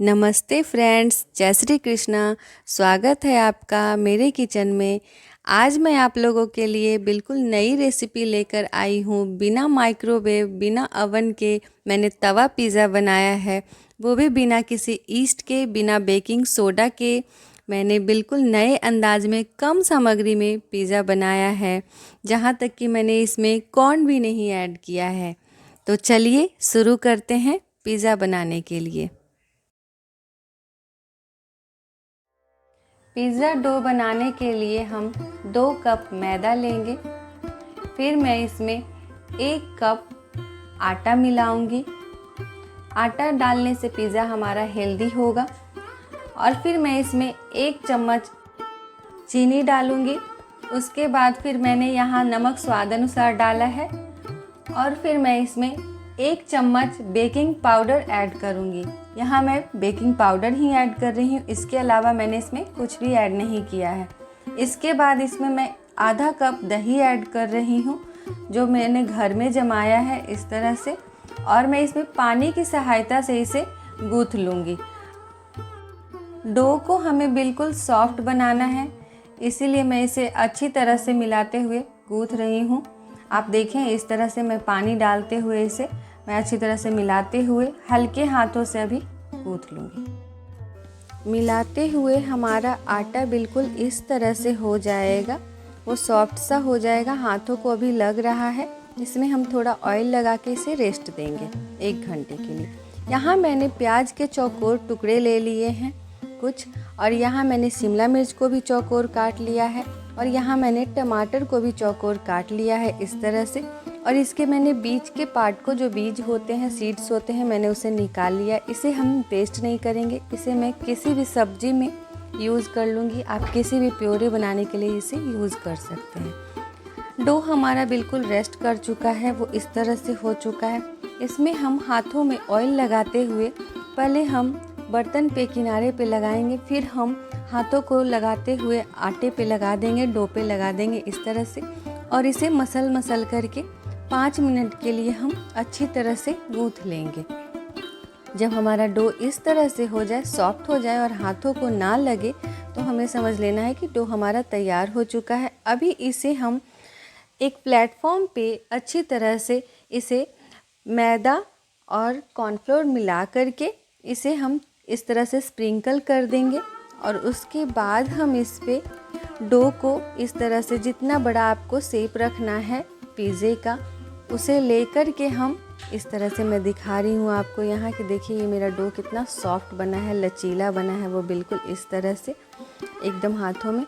नमस्ते फ्रेंड्स, जय श्री कृष्णा। स्वागत है आपका मेरे किचन में। आज मैं आप लोगों के लिए बिल्कुल नई रेसिपी लेकर आई हूँ। बिना माइक्रोवेव, बिना ओवन के मैंने तवा पिज़्ज़ा बनाया है, वो भी बिना किसी ईस्ट के, बिना बेकिंग सोडा के। मैंने बिल्कुल नए अंदाज में कम सामग्री में पिज़्ज़ा बनाया है, जहाँ तक कि मैंने इसमें कॉर्न भी नहीं ऐड किया है। तो चलिए शुरू करते हैं पिज़्ज़ा बनाने के लिए। पिज़्ज़ा डो बनाने के लिए हम 2 कप मैदा लेंगे। फिर मैं इसमें 1 कप आटा मिलाऊंगी। आटा डालने से पिज़्ज़ा हमारा हेल्दी होगा। और फिर मैं इसमें 1 चम्मच चीनी डालूंगी। उसके बाद फिर मैंने यहाँ नमक स्वाद अनुसार डाला है। और फिर मैं इसमें 1 चम्मच बेकिंग पाउडर ऐड करूँगी। यहाँ मैं बेकिंग पाउडर ही ऐड कर रही हूँ, इसके अलावा मैंने इसमें कुछ भी ऐड नहीं किया है। इसके बाद इसमें मैं आधा कप दही ऐड कर रही हूँ, जो मैंने घर में जमाया है इस तरह से। और मैं इसमें पानी की सहायता से इसे गूँथ लूँगी। डो को हमें बिल्कुल सॉफ्ट बनाना है, इसीलिए मैं इसे अच्छी तरह से मिलाते हुए गूँथ रही हूँ। आप देखें, इस तरह से मैं पानी डालते हुए इसे मैं अच्छी तरह से मिलाते हुए हल्के हाथों से अभी गूँथ लूँगी। मिलाते हुए हमारा आटा बिल्कुल इस तरह से हो जाएगा, वो सॉफ्ट सा हो जाएगा। हाथों को अभी लग रहा है। इसमें हम थोड़ा ऑयल लगा के इसे रेस्ट देंगे 1 घंटे के लिए। यहाँ मैंने प्याज के चौकोर टुकड़े ले लिए हैं कुछ, और यहाँ मैंने शिमला मिर्च को भी चौकोर काट लिया है, और यहाँ मैंने टमाटर को भी चौकोर काट लिया है इस तरह से। और इसके मैंने बीच के पार्ट को, जो बीज होते हैं, सीड्स होते हैं, मैंने उसे निकाल लिया। इसे हम पेस्ट नहीं करेंगे, इसे मैं किसी भी सब्जी में यूज़ कर लूँगी। आप किसी भी प्योरे बनाने के लिए इसे यूज़ कर सकते हैं। डो हमारा बिल्कुल रेस्ट कर चुका है, वो इस तरह से हो चुका है। इसमें हम हाथों में ऑयल लगाते हुए पहले हम बर्तन पे किनारे पे लगाएंगे, फिर हम हाथों को लगाते हुए आटे पे लगा देंगे, डो पे लगा देंगे इस तरह से। और इसे मसल करके 5 मिनट के लिए हम अच्छी तरह से गूँथ लेंगे। जब हमारा डो इस तरह से हो जाए, सॉफ्ट हो जाए और हाथों को ना लगे, तो हमें समझ लेना है कि डो हमारा तैयार हो चुका है। अभी इसे हम एक प्लेटफॉर्म पे अच्छी तरह से इसे मैदा और कॉर्नफ्लोर मिला करके इसे हम इस तरह से स्प्रिंकल कर देंगे। और उसके बाद हम इस पे डो को इस तरह से, जितना बड़ा आपको शेप रखना है पिज़्ज़े का, उसे लेकर के हम इस तरह से, मैं दिखा रही हूँ आपको यहाँ कि देखिए ये मेरा डो कितना सॉफ्ट बना है, लचीला बना है, वो बिल्कुल इस तरह से एकदम हाथों में।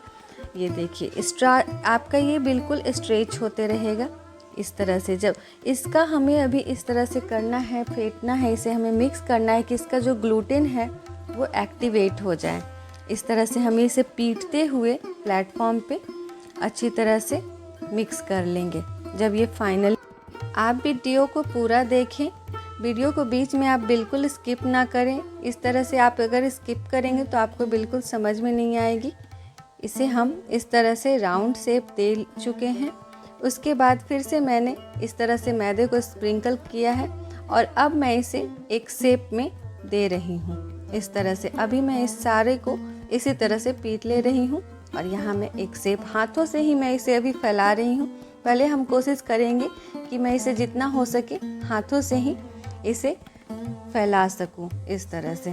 ये देखिए आपका ये बिल्कुल स्ट्रेच होते रहेगा इस तरह से। जब इसका हमें अभी इस तरह से करना है, फेंटना है, इसे हमें मिक्स करना है कि इसका जो ग्लूटेन है वो एक्टिवेट हो जाए। इस तरह से हमें इसे पीटते हुए प्लेटफॉर्म पे अच्छी तरह से मिक्स कर लेंगे। जब ये फाइनल, आप वीडियो को पूरा देखें, वीडियो को बीच में आप बिल्कुल स्किप ना करें। इस तरह से आप अगर स्किप करेंगे तो आपको बिल्कुल समझ में नहीं आएगी। इसे हम इस तरह से राउंड शेप दे चुके हैं। उसके बाद फिर से मैंने इस तरह से मैदे को स्प्रिंकल किया है, और अब मैं इसे एक शेप में दे रही हूँ इस तरह से। अभी मैं इस सारे को इसी तरह से पीट ले रही हूँ, और यहाँ मैं एक शेप हाथों से ही मैं इसे अभी फैला रही हूँ। पहले हम कोशिश करेंगे कि मैं इसे जितना हो सके हाथों से ही इसे फैला सकूँ इस तरह से।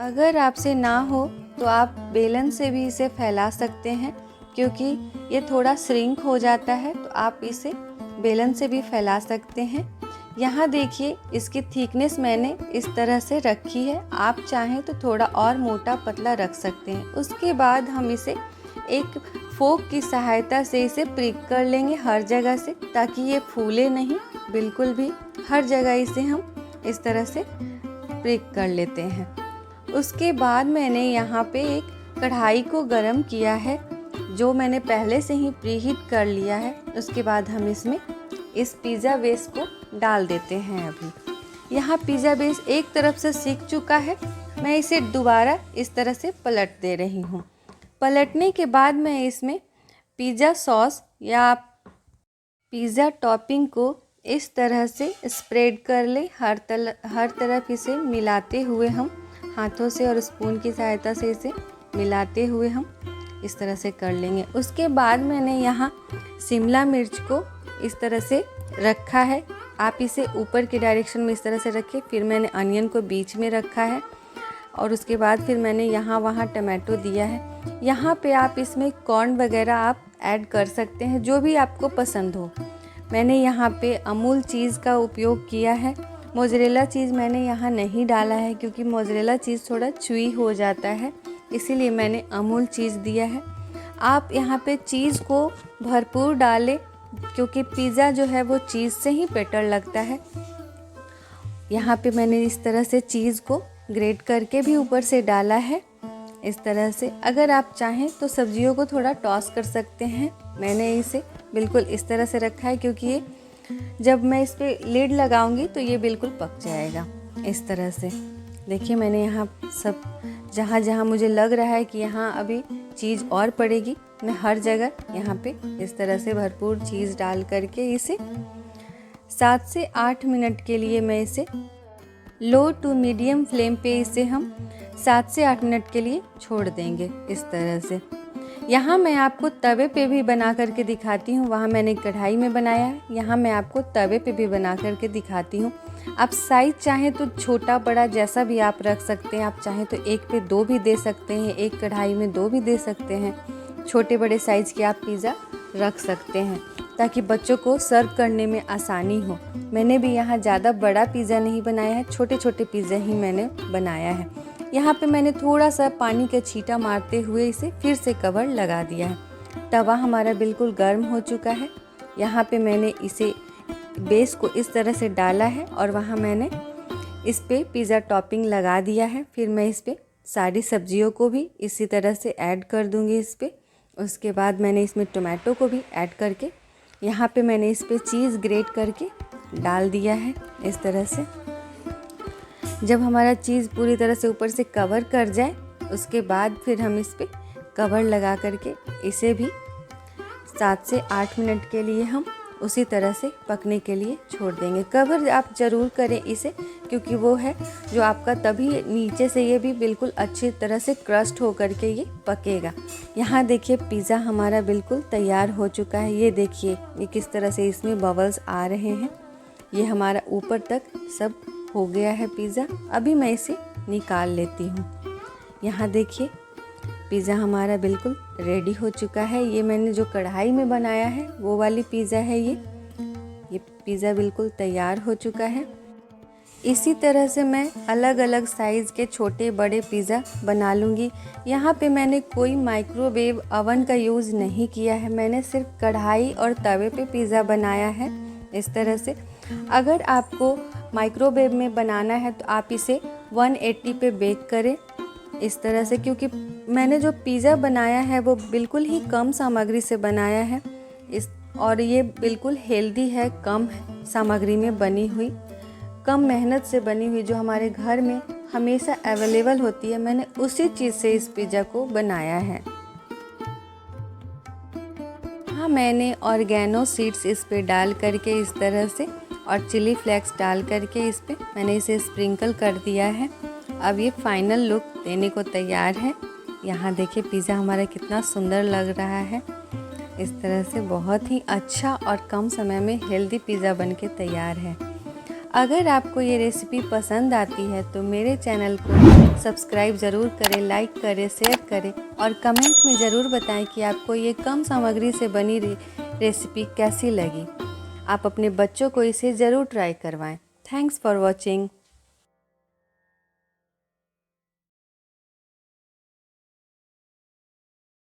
अगर आपसे ना हो तो आप बेलन से भी इसे फैला सकते हैं, क्योंकि ये थोड़ा श्रिंक हो जाता है, तो आप इसे बेलन से भी फैला सकते हैं। यहाँ देखिए इसकी थिकनेस मैंने इस तरह से रखी है। आप चाहें तो थोड़ा और मोटा पतला रख सकते हैं। उसके बाद हम इसे एक फोक की सहायता से इसे प्रिक कर लेंगे हर जगह से, ताकि ये फूले नहीं बिल्कुल भी। हर जगह इसे हम इस तरह से प्रिक कर लेते हैं। उसके बाद मैंने यहाँ पे एक कढ़ाई को गरम किया है, जो मैंने पहले से ही प्रीहीट कर लिया है। उसके बाद हम इसमें इस पिज़्ज़ा बेस को डाल देते हैं। अभी यहाँ पिज़्ज़ा बेस एक तरफ से सीख चुका है, मैं इसे दोबारा इस तरह से पलट दे रही हूँ। पलटने के बाद मैं इसमें पिज़्ज़ा सॉस या पिज़्ज़ा टॉपिंग को इस तरह से स्प्रेड कर ले, हर तरफ इसे मिलाते हुए हम हाथों से और स्पून की सहायता से इसे मिलाते हुए हम इस तरह से कर लेंगे। उसके बाद मैंने यहाँ शिमला मिर्च को इस तरह से रखा है। आप इसे ऊपर के डायरेक्शन में इस तरह से रखें। फिर मैंने अनियन को बीच में रखा है और उसके बाद फिर मैंने यहाँ वहाँ टमाटो दिया है। यहाँ पे आप इसमें कॉर्न वगैरह आप ऐड कर सकते हैं, जो भी आपको पसंद हो। मैंने यहाँ पे अमूल चीज़ का उपयोग किया है। मोज़रेला चीज़ मैंने यहाँ नहीं डाला है क्योंकि मोज़रेला चीज़ थोड़ा च्युई हो जाता है, इसीलिए मैंने अमूल चीज़ दिया है। आप यहाँ पे चीज़ को भरपूर डालें क्योंकि पिज़्ज़ा जो है वो चीज़ से ही बेटर लगता है। यहाँ पे मैंने इस तरह से चीज़ को ग्रेट करके भी ऊपर से डाला है इस तरह से। अगर आप चाहें तो सब्जियों को थोड़ा टॉस कर सकते हैं। मैंने इसे बिल्कुल इस तरह से रखा है क्योंकि ये जब मैं इस पर लिड लगाऊंगी तो ये बिल्कुल पक जाएगा इस तरह से। देखिए मैंने यहाँ सब जहाँ जहाँ मुझे लग रहा है कि यहाँ अभी चीज़ और पड़ेगी, मैं हर जगह यहाँ पे इस तरह से भरपूर चीज़ डाल करके इसे 7 से 8 मिनट के लिए मैं इसे लो टू मीडियम फ्लेम पे इसे हम 7 से 8 मिनट के लिए छोड़ देंगे इस तरह से। यहाँ मैं आपको तवे पे भी बना करके दिखाती हूँ। वहाँ मैंने कढ़ाई में बनाया है, यहाँ मैं आपको तवे पे भी बना करके दिखाती हूँ। आप साइज़ चाहें तो छोटा बड़ा जैसा भी आप रख सकते हैं। आप चाहें तो एक पे 2 भी दे सकते हैं, एक कढ़ाई में 2 भी दे सकते हैं। छोटे बड़े साइज़ के आप पिज़्ज़ा रख सकते हैं ताकि बच्चों को सर्व करने में आसानी हो। मैंने भी यहाँ ज़्यादा बड़ा पिज़्ज़ा नहीं बनाया है, छोटे छोटे पिज़्ज़ा ही मैंने बनाया है। यहाँ पे मैंने थोड़ा सा पानी का छींटा मारते हुए इसे फिर से कवर लगा दिया है। तवा हमारा बिल्कुल गर्म हो चुका है। यहाँ पे मैंने इसे बेस को इस तरह से डाला है और वहाँ मैंने इस पे पिज़्ज़ा टॉपिंग लगा दिया है। फिर मैं इस पे सारी सब्जियों को भी इसी तरह से ऐड कर दूँगी इस पे। उसके बाद मैंने इसमें टोमेटो को भी ऐड करके यहाँ पे मैंने इस पे चीज़ ग्रेट करके डाल दिया है इस तरह से। जब हमारा चीज़ पूरी तरह से ऊपर से कवर कर जाए उसके बाद फिर हम इस पे कवर लगा करके इसे भी 7 से 8 मिनट के लिए हम उसी तरह से पकने के लिए छोड़ देंगे। कवर आप ज़रूर करें इसे क्योंकि वो है जो आपका, तभी नीचे से ये भी बिल्कुल अच्छी तरह से क्रस्ट हो करके ये पकेगा। यहाँ देखिए पिज़्ज़ा हमारा बिल्कुल तैयार हो चुका है। ये देखिए ये किस तरह से इसमें बबल्स आ रहे हैं। ये हमारा ऊपर तक सब हो गया है पिज़्ज़ा। अभी मैं इसे निकाल लेती हूँ। यहाँ देखिए पिज़्ज़ा हमारा बिल्कुल रेडी हो चुका है। ये मैंने जो कढ़ाई में बनाया है वो वाली पिज़्ज़ा है। ये पिज़्ज़ा बिल्कुल तैयार हो चुका है। इसी तरह से मैं अलग अलग साइज़ के छोटे बड़े पिज़्ज़ा बना लूँगी। यहाँ पे मैंने कोई माइक्रोवेव ओवन का यूज़ नहीं किया है। मैंने सिर्फ कढ़ाई और तवे पे पिज़्ज़ा बनाया है इस तरह से। अगर आपको माइक्रोवेव में बनाना है तो आप इसे 180 पे बेक करें इस तरह से, क्योंकि मैंने जो पिज़्ज़ा बनाया है वो बिल्कुल ही कम सामग्री से बनाया है और ये बिल्कुल हेल्दी है, कम सामग्री में बनी हुई, कम मेहनत से बनी हुई, जो हमारे घर में हमेशा अवेलेबल होती है। मैंने उसी चीज़ से इस पिज़्ज़ा को बनाया है। हाँ, मैंने ऑर्गेनो सीड्स इस पे डाल करके इस तरह से और चिली फ्लेक्स डाल करके इस पे मैंने इसे स्प्रिंकल कर दिया है। अब ये फाइनल लुक देने को तैयार है। यहाँ देखिए पिज़्ज़ा हमारा कितना सुंदर लग रहा है। इस तरह से बहुत ही अच्छा और कम समय में हेल्दी पिज़्ज़ा बनके तैयार है। अगर आपको ये रेसिपी पसंद आती है तो मेरे चैनल को सब्सक्राइब ज़रूर करें, लाइक करें, शेयर करें और कमेंट में ज़रूर बताएं कि आपको ये कम सामग्री से बनी रेसिपी कैसी लगी। आप अपने बच्चों को इसे ज़रूर ट्राई करवाएं। Thanks for watching.